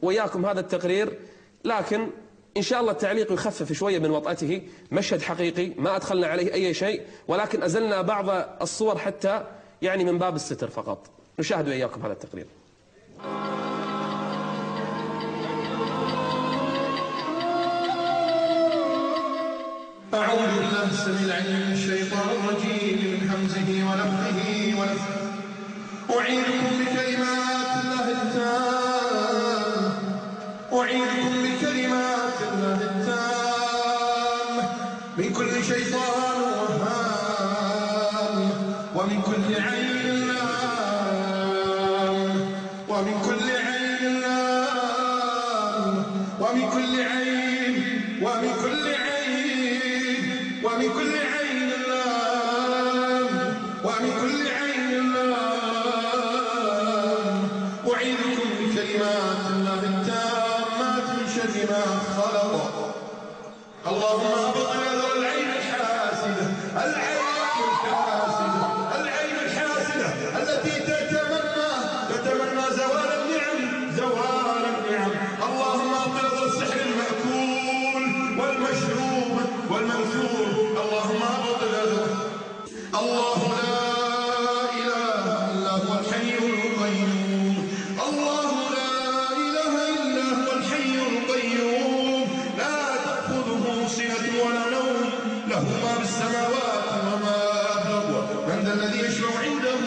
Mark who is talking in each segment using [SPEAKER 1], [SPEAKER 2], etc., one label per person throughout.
[SPEAKER 1] وياكم هذا التقرير، لكن إن شاء الله التعليق يخفف شوية من وطأته. مشهد حقيقي ما أدخلنا عليه أي شيء، ولكن أزلنا بعض الصور حتى يعني من باب الستر فقط. نشاهد وإياكم هذا التقرير.
[SPEAKER 2] أعوذ بالله السميع العليم من الشيطان الرجيم من همزه ونفخه ونفخه. أعيذكم بكلمات الله التامة، أعيذكم بكلمات الله التامة من كل شيطان وهام، ومن كل عين لام، ومن كل عين لام، ومن كل عين، ومن كل عين، ومن كل عين لام، ومن كل عين لام. أعيذكم بكلمات الله التامات من شر ما خلق. اللهم أبطل نظر العين الحاسدة، العين الحاسدة، العين الحاسدة التي تتمنى زوال النعم، زوال النعم. اللهم أبطل نظر السحر المأكول والمشروب والمنثور. اللهم أبطل نظر. الله لا إله إلا هو الحي القيوم، الله لا إله إلا هو الحي القيوم، لا تأخذه سنة ولا نوم، له ما في السماوات وما في الأرض. من ذا الذي يشفع عنده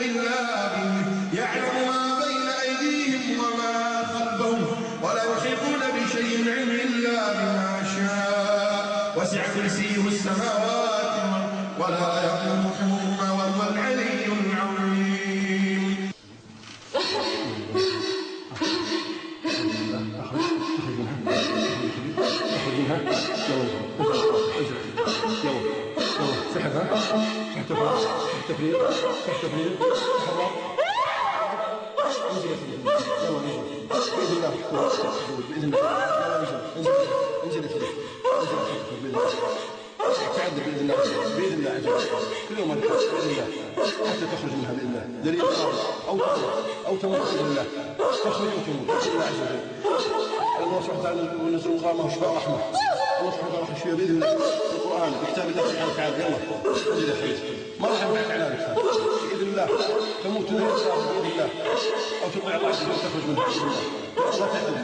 [SPEAKER 2] إلا بإذنه، يعلم ما بين أيديهم وما خلفهم، ولا يحيطون بشيء من علمه إلا بما شاء، وسع كرسيه السماوات ولا يؤوده حفظهما وهو العلي العظيم.
[SPEAKER 3] سحبها، تحتفظ، تحتفريق، تحتفريق، تحرك. انزل يا سيدي، يلا انزل. بإذن الله، بإذن الله. انزل، انزل يا سيدي، انزل بإذن الله. تعدل بإذن الله، بإذن الله عز وجل. كل يوم بإذن الله حتى تخرج منها بإذن الله. دليل أو تخرج أو تموت بإذن الله. تخرج وتموت بإذن الله عز وجل. الله سبحانه وتعالى ونزل الغامة وشفاء رحمة. الله سبحانه وتعالى يشفيها بإذن الله. القرآن بكتاب الله سبحانه وتعالى. يلا انزل يا سيدي. ما راح ينفعك علاجك بإذن الله. تموت بإذن الله، أو تطيع الله عز وجل تخرج منها بإذن الله. لا تعتذر،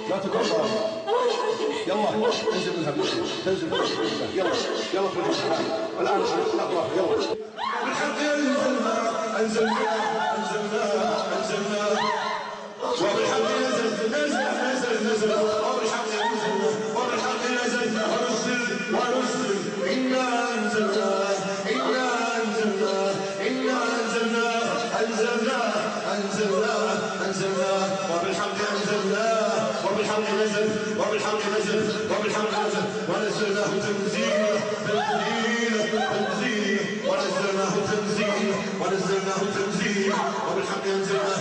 [SPEAKER 3] لا تكون ظالم. يلا انزل منها بإذن الله. تنزل بإذن الله. يلا يلا خرج منها الآن. نقرأ يلا.
[SPEAKER 2] بالحق أنزلنا أنزلنا أنزلنا أنزلنا، وبالحق نزل نزل نزل نزل، وبالحق نزلنا وبالحق نزلنا ونزل ونزل. إنا أنزلنا إنا أنزلنا إنا أنزلنا أنزلنا أنزلنا أنزلنا، وبالحق أنزلنا وبالحق نزل وبالحق نزل وبالحق نزل، ونزلناه تنزيلا تنزيلا تنزيلا، ونزلناه تنزيلا ونزلناه تنزيلا، وبالحق أنزلناه